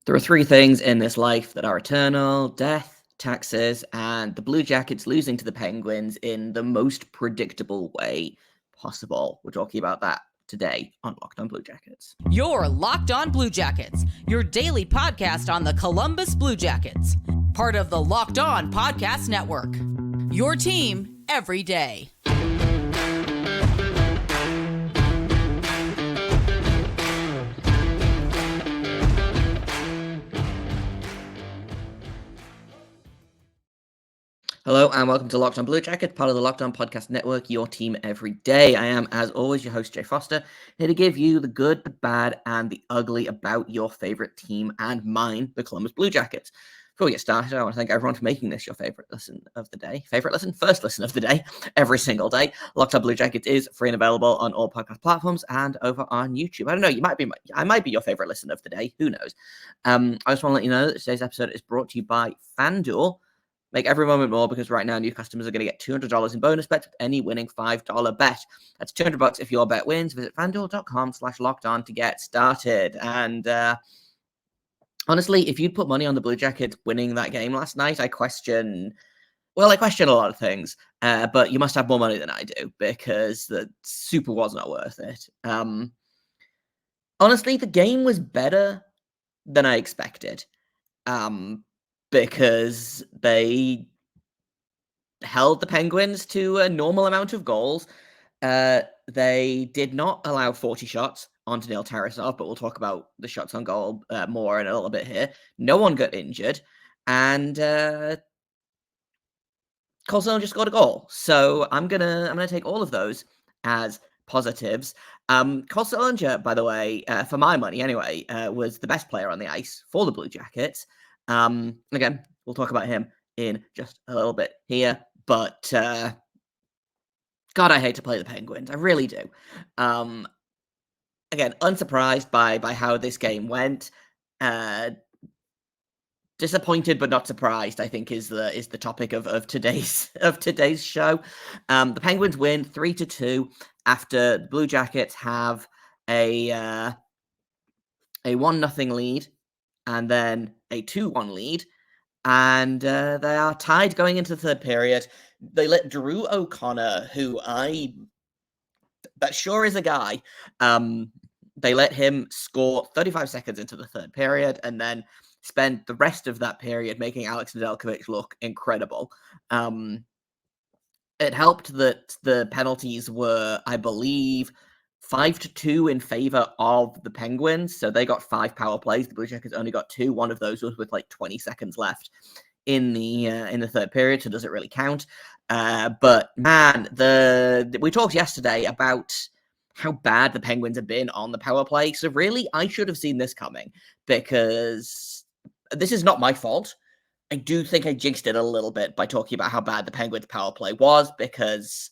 There are three things in this life that are eternal: death, taxes, and the Blue Jackets losing to the Penguins in the most predictable way possible. We're talking about that today on Locked On Blue Jackets. You're Locked On Blue Jackets, your daily podcast on the Columbus Blue Jackets, part of the Locked On Podcast Network. Your team every day. Hello and welcome to Locked On Blue Jackets, part of the Locked On Podcast Network, your team every day. I am, as always, your host, Jay Foster, here to give you the good, the bad, and the ugly about your favorite team and mine, the Columbus Blue Jackets. Before we get started, I want to thank everyone for making this your favorite listen of the day. First listen of the day, every single day. Locked On Blue Jackets is free and available on all podcast platforms and over on YouTube. I don't know, I might be your favorite listen of the day. Who knows? I just want to let you know that today's episode is brought to you by FanDuel. Make every moment more, because right now new customers are going to get $200 in bonus bets with any winning $5 bet. That's $200 if your bet wins. Visit FanDuel.com/locked-on to get started. And honestly, if you'd put money on the Blue Jackets winning that game last night, I question a lot of things. But you must have more money than I do, because the super was not worth it. Honestly, the game was better than I expected. Because they held the Penguins to a normal amount of goals. They did not allow 40 shots on Daniil Tarasov, but we'll talk about the shots on goal more in a little bit here. No one got injured, and Cole Sillinger scored a goal. So I'm gonna take all of those as positives. Cole Sillinger, by the way, for my money anyway, was the best player on the ice for the Blue Jackets. Again, we'll talk about him in just a little bit here, but God, I hate to play the Penguins. I really do. Again, unsurprised by how this game went. Disappointed but not surprised, I think, is the topic of today's show. The Penguins win 3-2 after the Blue Jackets have a 1-0 lead and then a 2-1 lead, and they are tied going into the third period. They let Drew O'Connor, that sure is a guy, they let him score 35 seconds into the third period, and then spent the rest of that period making Alex Nedeljkovic look incredible. It helped that the penalties were, I believe, 5-2 in favor of the Penguins. So they got 5 power plays. The Blue Jackets only got 2. One of those was with like 20 seconds left in the third period, so does it really count? But man, we talked yesterday about how bad the Penguins have been on the power play. So really, I should have seen this coming, because this is not my fault. I do think I jinxed it a little bit by talking about how bad the Penguins power play was, because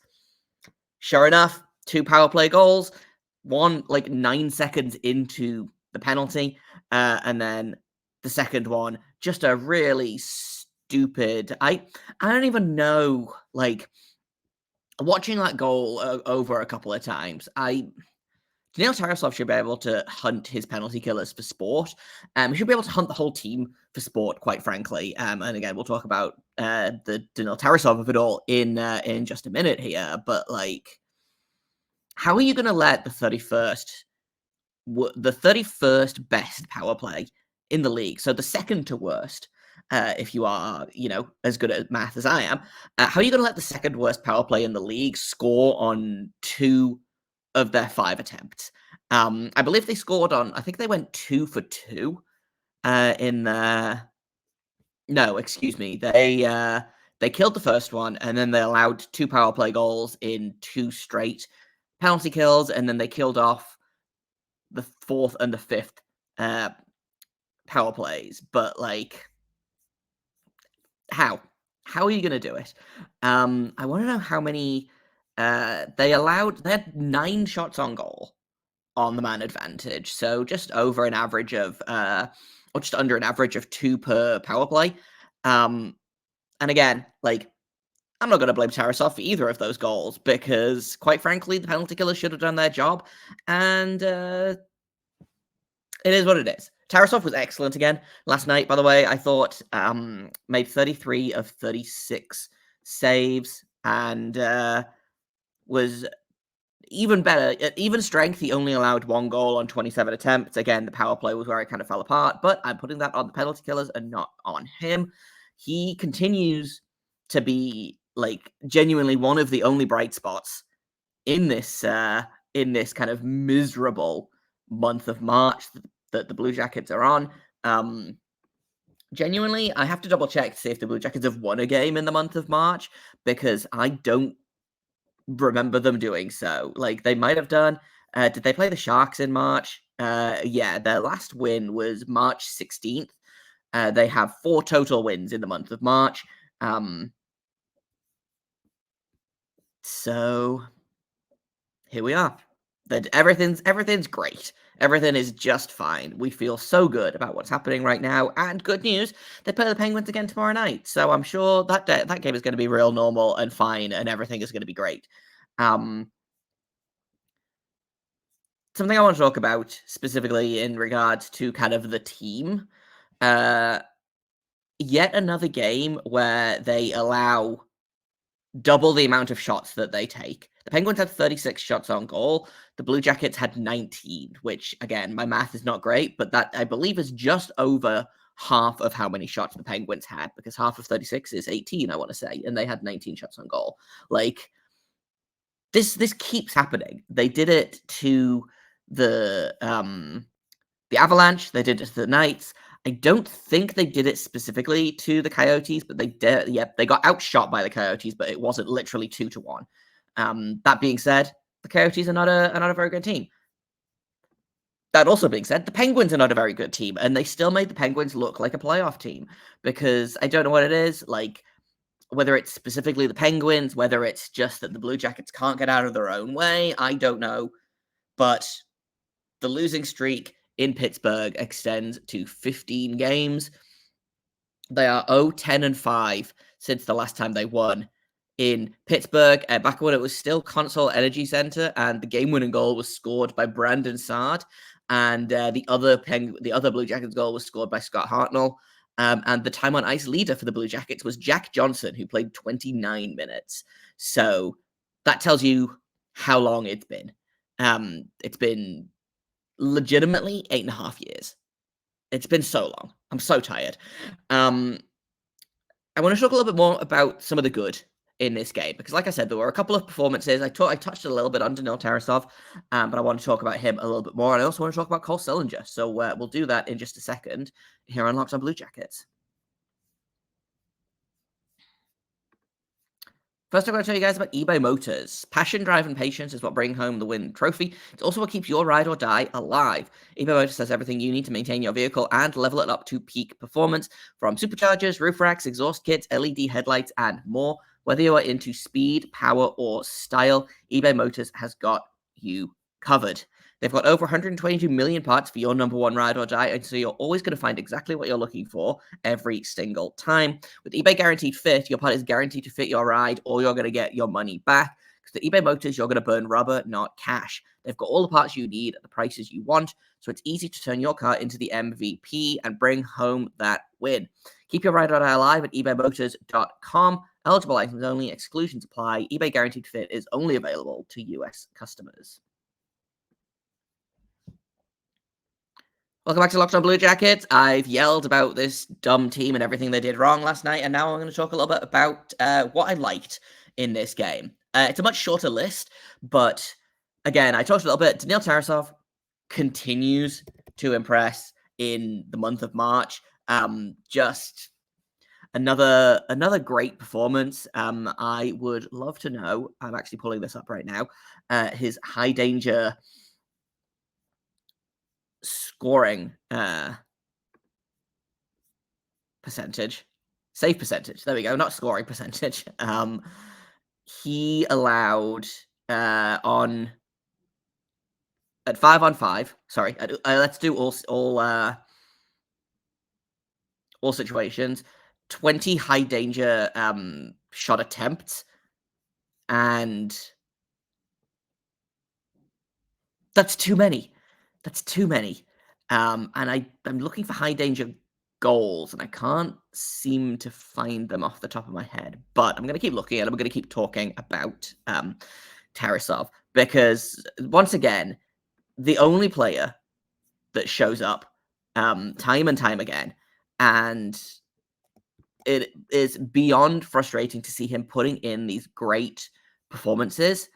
sure enough, 2 power play goals, one like 9 seconds into the penalty, and then the second one, just a really stupid. I don't even know, like, watching that goal over a couple of times, Daniil Tarasov should be able to hunt his penalty killers for sport. He should be able to hunt the whole team for sport, quite frankly. And again, we'll talk about the Daniil Tarasov of it all in just a minute here. But like, how are you going to let the 31st best power play in the league, so the second to worst, if you are, as good at math as I am, how are you going to let the second worst power play in the league score on 2 of their 5 attempts? I believe they scored on, I think they went 2 for 2 in the... No, excuse me. They killed the first one, and then they allowed 2 power play goals in 2 straight penalty kills, and then they killed off the 4th and the 5th power plays. But like, how are you going to do it? I want to know how many they had 9 shots on goal on the man advantage, so just over an average of or just under an average of 2 per power play. And again, like, I'm not going to blame Tarasov for either of those goals, because quite frankly, the penalty killers should have done their job, and it is what it is. Tarasov was excellent again last night, by the way. I thought made 33 of 36 saves and was even better. At even strength, he only allowed 1 goal on 27 attempts. Again, the power play was where it kind of fell apart, but I'm putting that on the penalty killers and not on him. He continues to be like genuinely one of the only bright spots in this kind of miserable month of March that the Blue Jackets are on. Genuinely, I have to double check to see if the Blue Jackets have won a game in the month of March, because I don't remember them doing so. Like, they might have done. Did they play the Sharks in March? Yeah, their last win was March 16th. They have 4 total wins in the month of March. So here we are. That everything's great. Everything is just fine. We feel so good about what's happening right now. And good news, they play the Penguins again tomorrow night. So I'm sure that game is going to be real normal and fine, and everything is going to be great. Something I want to talk about specifically in regards to kind of the team. Yet another game where they allow double the amount of shots that they take. The Penguins had 36 shots on goal. The Blue Jackets had 19, which, again, my math is not great, but that, I believe, is just over half of how many shots the Penguins had, because half of 36 is 18, I want to say, and they had 19 shots on goal. Like, this keeps happening. They did it to the Avalanche. They did it to the Knights. I don't think they did it specifically to the Coyotes, but they did. Yep, they got outshot by the Coyotes, but it wasn't literally 2-1. That being said, the Coyotes are not a very good team. That also being said, the Penguins are not a very good team, and they still made the Penguins look like a playoff team, because I don't know what it is, like, whether it's specifically the Penguins, whether it's just that the Blue Jackets can't get out of their own way, I don't know, but the losing streak in Pittsburgh extends to 15 games. They are 0-10-5 since the last time they won in Pittsburgh, back when it was still Consol Energy Center, and the game-winning goal was scored by Brandon Saad, and the other Blue Jackets goal was scored by Scott Hartnell. And the time on ice leader for the Blue Jackets was Jack Johnson, who played 29 minutes. So that tells you how long it's been. It's been legitimately 8.5 years. It's been so long. I'm so tired. I want to talk a little bit more about some of the good in this game, because, like I said, there were a couple of performances. I touched a little bit on Daniil Tarasov, but I want to talk about him a little bit more. And I also want to talk about Cole Sillinger. So we'll do that in just a second here on Locked on Blue Jackets. First, I'm going to tell you guys about eBay Motors. Passion, drive, and patience is what bring home the win trophy. It's also what keeps your ride or die alive. eBay Motors has everything you need to maintain your vehicle and level it up to peak performance, from superchargers, roof racks, exhaust kits, LED headlights, and more. Whether you are into speed, power, or style, eBay Motors has got you covered. They've got over 122 million parts for your number one ride or die, and so you're always going to find exactly what you're looking for every single time. With eBay Guaranteed Fit, your part is guaranteed to fit your ride, or you're going to get your money back. Because at eBay Motors, you're going to burn rubber, not cash. They've got all the parts you need at the prices you want, so it's easy to turn your car into the MVP and bring home that win. Keep your ride or die alive at ebaymotors.com. Eligible items only, exclusions apply. eBay Guaranteed Fit is only available to U.S. customers. Welcome back to Locked on Blue Jackets. I've yelled about this dumb team and everything they did wrong last night, and now I'm going to talk a little bit about what I liked in this game. It's a much shorter list, but again, I talked a little bit. Daniil Tarasov continues to impress in the month of March. Just another great performance. I would love to know, I'm actually pulling this up right now, his high danger scoring percentage, save percentage. There we go. Not scoring percentage. He allowed at 5-on-5. Sorry, let's do all situations. 20 high danger shot attempts, and that's too many. That's too many. And I'm looking for high danger goals, and I can't seem to find them off the top of my head. But I'm going to keep looking, and I'm going to keep talking about Tarasov, because once again, the only player that shows up time and time again, and it is beyond frustrating to see him putting in these great performances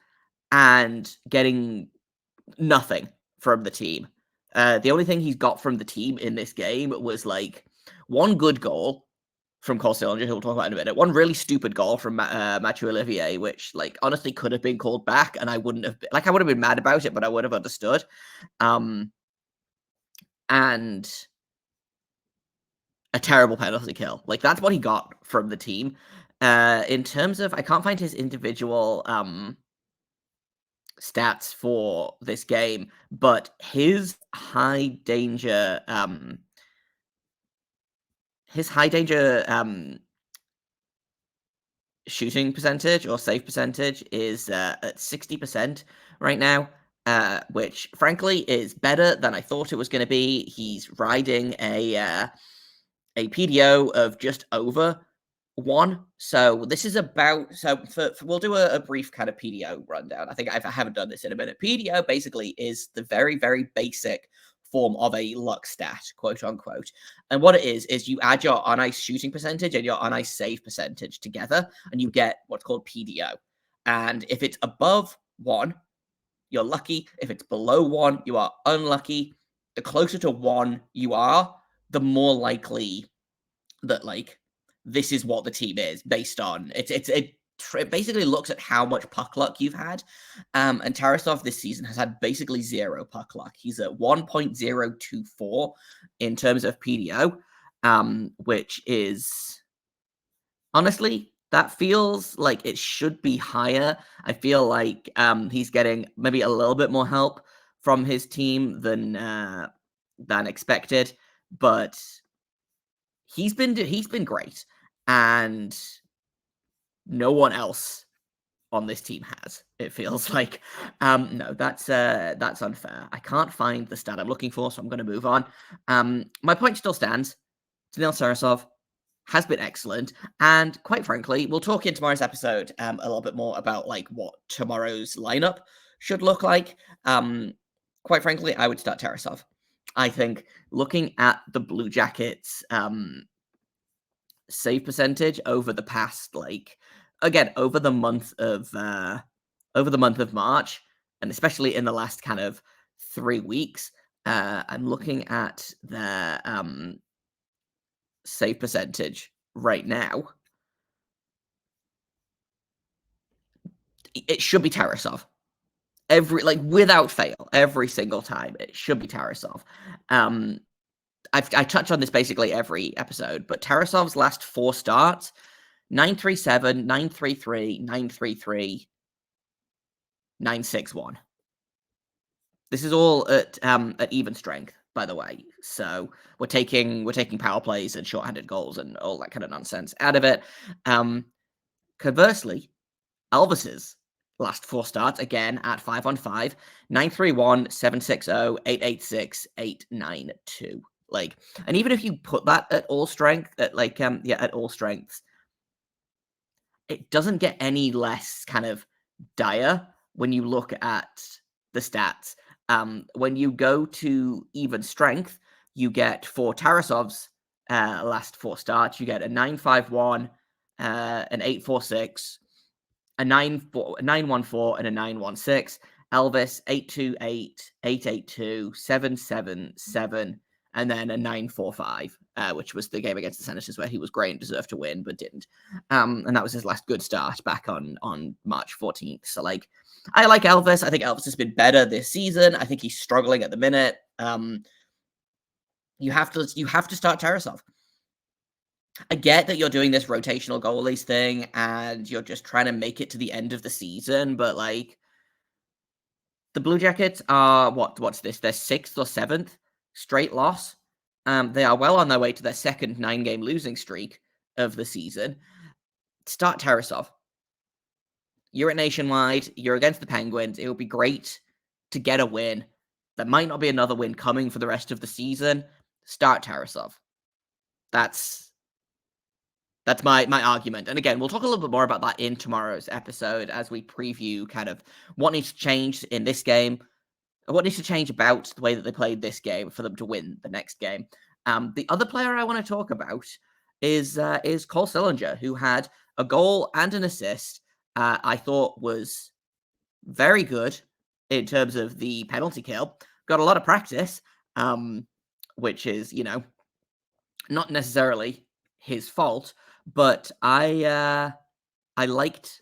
and getting nothing from the team. The only thing he's got from the team in this game was like one good goal from Cole Sillinger, who we'll talk about in a minute, one really stupid goal from Mathieu Olivier, which like honestly could have been called back, and I wouldn't have been, like, I would have been mad about it, but I would have understood. And a terrible penalty kill. Like, that's what he got from the team. In terms of, I can't find his individual stats for this game, but his high danger shooting percentage or save percentage is at 60% right now, which frankly is better than I thought it was going to be. He's riding a PDO of just over 1. So this is about, we'll do a brief kind of PDO rundown. I think I haven't done this in a minute. PDO basically is the very, very basic form of a luck stat, quote unquote. And what it is you add your on-ice shooting percentage and your on-ice save percentage together, and you get what's called PDO. And if it's above 1, you're lucky. If it's below 1, you are unlucky. The closer to 1 you are, the more likely that like this is what the team is based on. It basically looks at how much puck luck you've had. And Tarasov this season has had basically 0 puck luck. He's at 1.024 in terms of PDO, which is honestly, that feels like it should be higher. I feel like he's getting maybe a little bit more help from his team than expected, but he's been great, and no one else on this team has. It feels like no, that's unfair. I can't find the stat I'm looking for, so I'm going to move on. My point still stands. Daniil Tarasov has been excellent, and quite frankly, we'll talk in tomorrow's episode a little bit more about like what tomorrow's lineup should look like. Quite frankly, I would start Tarasov. I think looking at the Blue Jackets save percentage over the past, like, again, over the month of March, and especially in the last kind of 3 weeks, I'm looking at their save percentage right now. It should be Tarasov. Without fail, every single time, it should be Tarasov. I touch on this basically every episode, but Tarasov's last 4 starts, 937, 933, 933, 961. This is all at even strength, by the way. So we're taking power plays and shorthanded goals and all that kind of nonsense out of it. Conversely, Elvis's last 4 starts, again at 5-on-5, 931, 760, 886, 892. Like, and even if you put that at all strength, at all strengths, it doesn't get any less kind of dire when you look at the stats. When you go to even strength, you get, for Tarasov's last 4 starts, you get a 951, an 846, a 914, and a 916. Elvis 828, 882, 777, and then a 945, which was the game against the Senators where he was great and deserved to win, but didn't. And that was his last good start back on March 14th. So, like, I like Elvis. I think Elvis has been better this season. I think he's struggling at the minute. You have to start Tarasov. I get that you're doing this rotational goalies thing and you're just trying to make it to the end of the season, but like, the Blue Jackets are what's this? Their 6th or 7th straight loss. They are well on their way to their second 9-game losing streak of the season. Start Tarasov. You're at Nationwide. You're against the Penguins. It would be great to get a win there might not be another win coming for the rest of the season, start Tarasov. That's my argument. And again, we'll talk a little bit more about that in tomorrow's episode as we preview kind of what needs to change in this game, what needs to change about the way that they played this game for them to win the next game. The other player I want to talk about is Cole Sillinger, who had a goal and an assist. I thought was very good in terms of the penalty kill. Got a lot of practice, which is, not necessarily his fault, but I liked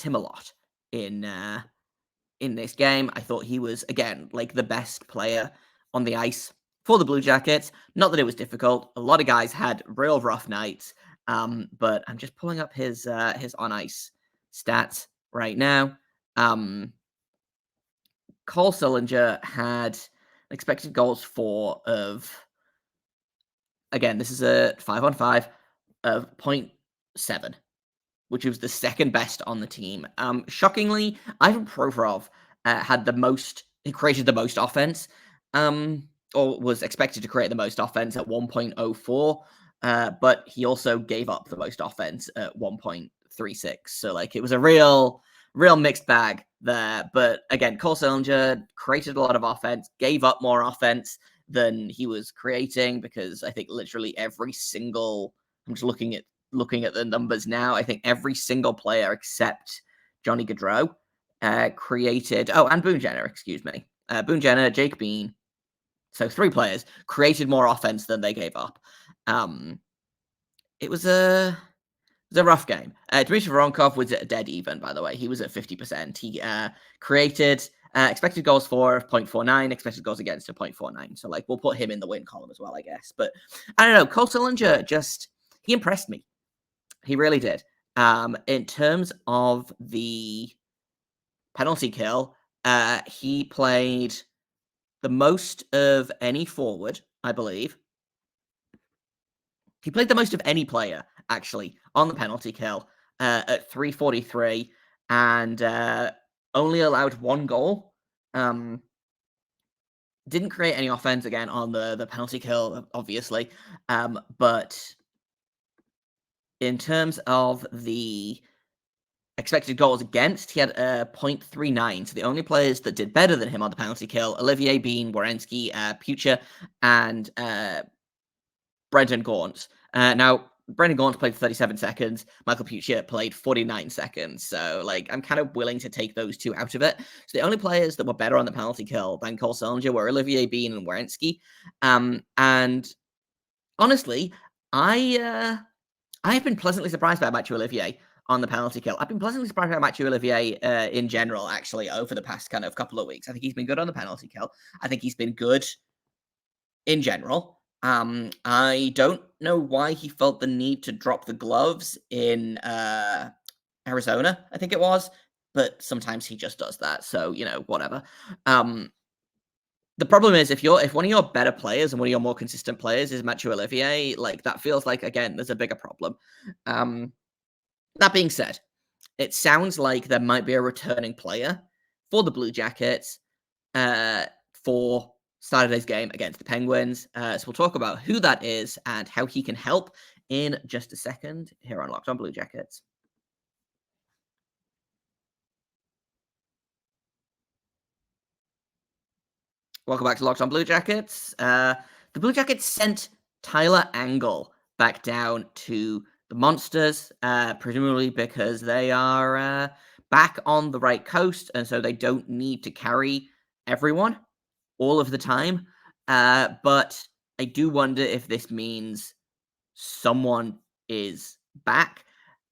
him a lot in this game. I thought he was, again, like the best player on the ice for the Blue Jackets. Not that it was difficult. A lot of guys had real rough nights, but I'm just pulling up his on-ice stats right now. Cole Sillinger had expected goals for of, again, this is a 5-on-5 of 0.7, which was the second best on the team. Shockingly, Ivan Provorov he created the most offense, or was expected to create the most offense at 1.04, but he also gave up the most offense at 1.36. So, like, it was a real mixed bag there. But again, Cole Sillinger created a lot of offense, gave up more offense than he was creating, because I think literally every single, I'm just looking at the numbers now, I think every single player except Johnny Gaudreau created, and Boone Jenner, excuse me. Boone Jenner, Jake Bean, so 3 players created more offense than they gave up. It was a rough game. Dmitry Voronkov was at dead even, by the way. He was at 50%. He created expected goals for 0.49, expected goals against of 0.49. So, like, we'll put him in the win column as well, I guess. But I don't know. Cole Sillinger he impressed me. He really did. In terms of the penalty kill, he played the most of any forward, I believe. He played the most of any player, actually, on the penalty kill at 343, and only allowed 1 goal. Didn't create any offense, again, on the penalty kill, obviously. But in terms of the expected goals against, he had 0.39. So the only players that did better than him on the penalty kill, Olivier Bean, Werenski, Pucha, and Brendan Gaunt. Now, Brendan Gaunt played 37 seconds. Michael Pucha played 49 seconds. So, like, I'm kind of willing to take those 2 out of it. So the only players that were better on the penalty kill than Cole Sillinger were Olivier Bean and Werenski. And honestly, I have been pleasantly surprised by Mathieu Olivier on the penalty kill. I've been pleasantly surprised by Mathieu Olivier in general, actually, over the past kind of couple of weeks. I think he's been good on the penalty kill. I think he's been good in general. I don't know why he felt the need to drop the gloves in Arizona, I think it was, but sometimes he just does that. So, whatever. The problem is if one of your better players and one of your more consistent players is Mathieu Olivier, like, that feels like, again, there's a bigger problem. That being said, it sounds like there might be a returning player for the Blue Jackets for Saturday's game against the Penguins. So we'll talk about who that is and how he can help in just a second here on Locked On Blue Jackets. Welcome back to Locked On Blue Jackets. The Blue Jackets sent Tyler Angle back down to the Monsters, presumably because they are back on the right coast, and so they don't need to carry everyone all of the time. But I do wonder if this means someone is back.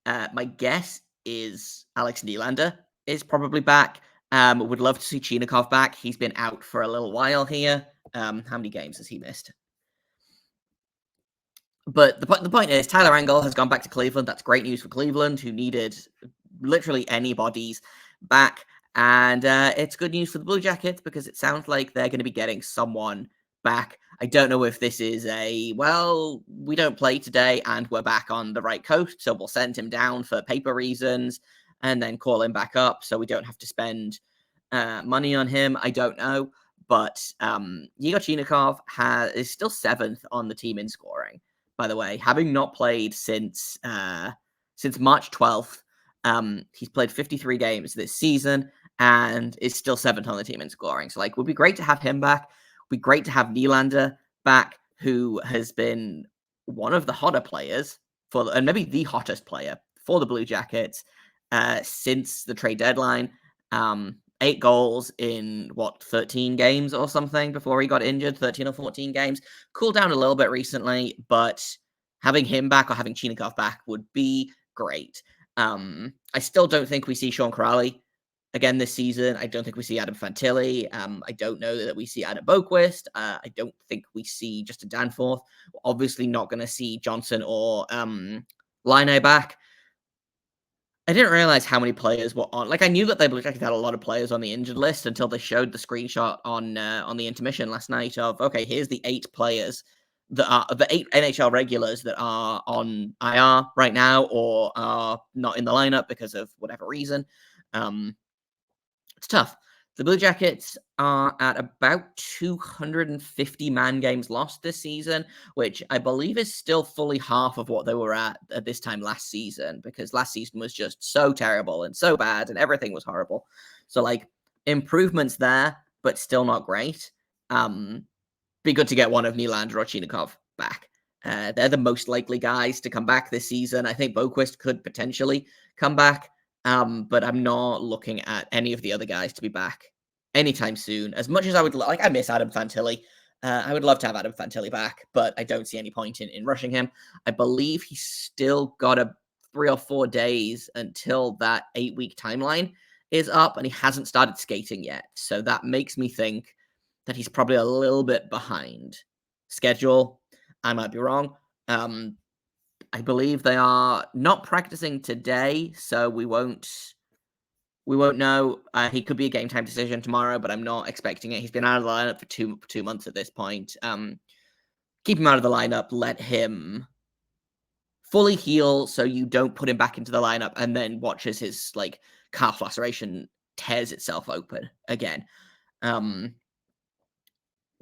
My guess is Alex Nylander is probably back. Would love to see Chinakhov back. He's been out for a little while here. How many games has he missed? But the point is, Tyler Angle has gone back to Cleveland. That's great news for Cleveland, who needed literally anybody's back. And it's good news for the Blue Jackets because it sounds like they're going to be getting someone back. I don't know if this is we don't play today and we're back on the right coast, so we'll send him down for paper reasons and then call him back up so we don't have to spend money on him. I don't know. but Yegor Chinikov is still 7th on the team in scoring, by the way, having not played since March 12th. He's played 53 games this season and is still 7th on the team in scoring. So, like, would be great to have him back. Would be great to have Nylander back, who has been one of the hotter players and maybe the hottest player for the Blue Jackets since the trade deadline. 8 goals in 13 games or something before he got injured, 13 or 14 games. Cooled down a little bit recently, but having him back or having Chinikov back would be great. I still don't think we see Sean Crowley again this season. I don't think we see Adam Fantilli. I don't know that we see Adam Boquist. I don't think we see Justin Danforth. We're obviously not going to see Johnson or Laine back. I didn't realize how many players were on. Like, I knew that they Blue Jackets had a lot of players on the injured list until they showed the screenshot on the intermission last night of, okay, here's the 8 players that are the 8 NHL regulars that are on IR right now or are not in the lineup because of whatever reason. It's tough. The Blue Jackets are at about 250 man games lost this season, which I believe is still fully half of what they were at this time last season, because last season was just so terrible and so bad and everything was horrible. So, like, improvements there, but still not great. Be good to get one of Nylander or Chinikov back. They're the most likely guys to come back this season. I think Boquist could potentially come back. But I'm not looking at any of the other guys to be back anytime soon. As much as I would I miss Adam Fantilli. I would love to have Adam Fantilli back, but I don't see any point in rushing him. I believe he's still got 3 or 4 days until that 8-week timeline is up, and he hasn't started skating yet. So that makes me think that he's probably a little bit behind schedule. I might be wrong. I believe they are not practicing today, so we won't know. He could be a game time decision tomorrow, but I'm not expecting it. He's been out of the lineup for two months at this point. Keep him out of the lineup. Let him fully heal, so you don't put him back into the lineup and then watch as his calf laceration tears itself open again.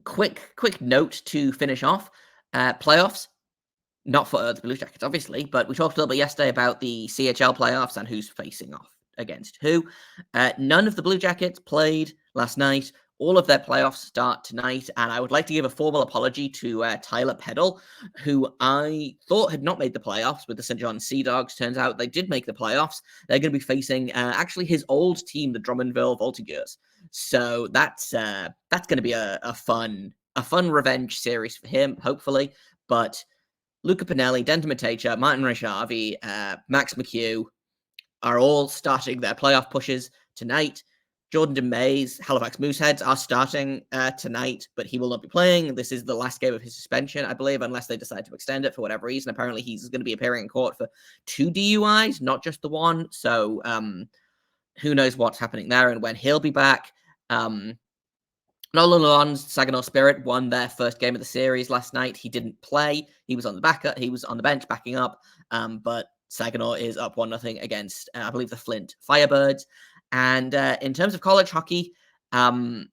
Quick note to finish off: playoffs. Not for the Blue Jackets, obviously, but we talked a little bit yesterday about the CHL playoffs and who's facing off against who. None of the Blue Jackets played last night. All of their playoffs start tonight, and I would like to give a formal apology to Tyler Peddle, who I thought had not made the playoffs with the St. John Sea Dogs. Turns out they did make the playoffs. They're going to be facing actually his old team, the Drummondville Voltigeurs. So that's going to be a fun revenge series for him, hopefully. But Luca Pinelli, Denton Matecha, Martin Reshavi, Max McHugh are all starting their playoff pushes tonight. Jordan DeMays, Halifax Mooseheads are starting tonight, but he will not be playing. This is the last game of his suspension, I believe, unless they decide to extend it for whatever reason. Apparently, he's going to be appearing in court for 2 DUIs, not just the one. So who knows what's happening there and when he'll be back. Nolan Lalonde's Saginaw Spirit won their first game of the series last night. He didn't play. He was on the bench backing up. But Saginaw is up 1-0 against, I believe, the Flint Firebirds. And in terms of college hockey, Aiden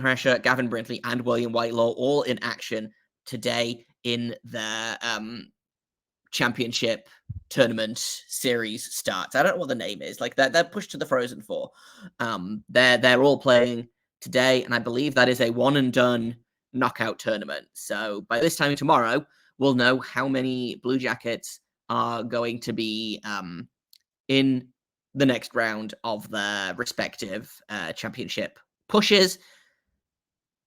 Hresher, Gavin Brintley, and William Whitelaw all in action today in their championship tournament series starts. I don't know what the name is. They're pushed to the Frozen Four. They're all playing today, and I believe that is a one and done knockout tournament. So by this time tomorrow, we'll know how many Blue Jackets are going to be in the next round of their respective championship pushes.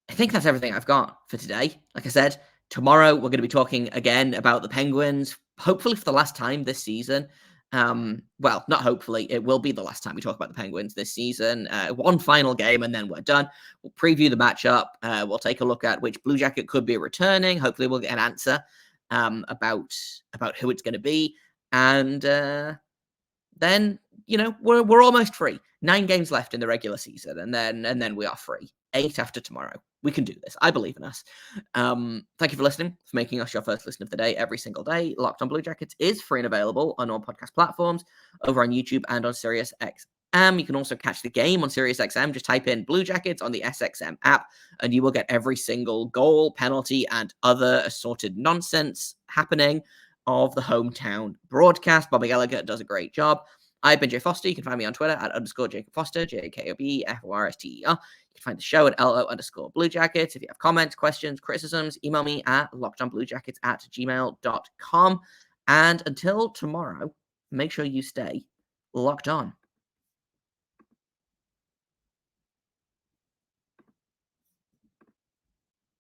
I think that's everything I've got for today. Like I said, tomorrow we're going to be talking again about the Penguins, hopefully for the last time this season. Well, not hopefully, it will be the last time we talk about the Penguins this season. One final game and then we're done. We'll preview the matchup. We'll take a look at which Blue Jacket could be returning. Hopefully we'll get an answer about who it's going to be. And then, we're almost free. 9 games left in the regular season, and then we are free. 8 after tomorrow. We can do this. I believe in us. Thank you for listening, for making us your first listen of the day every single day. Locked on Blue Jackets is free and available on all podcast platforms, over on YouTube and on Sirius You can also catch the game on SiriusXM. Just type in Blue Jackets on the SXM app, and you will get every single goal, penalty, and other assorted nonsense happening of the hometown broadcast. Bobby Gallagher does a great job. I've been Jay Foster. You can find me on Twitter at _Jacob Foster, JAKOBFORSTER. You can find the show at LO_Blue Jackets. If you have comments, questions, criticisms, email me at lockedonbluejackets@gmail.com. And until tomorrow, make sure you stay locked on.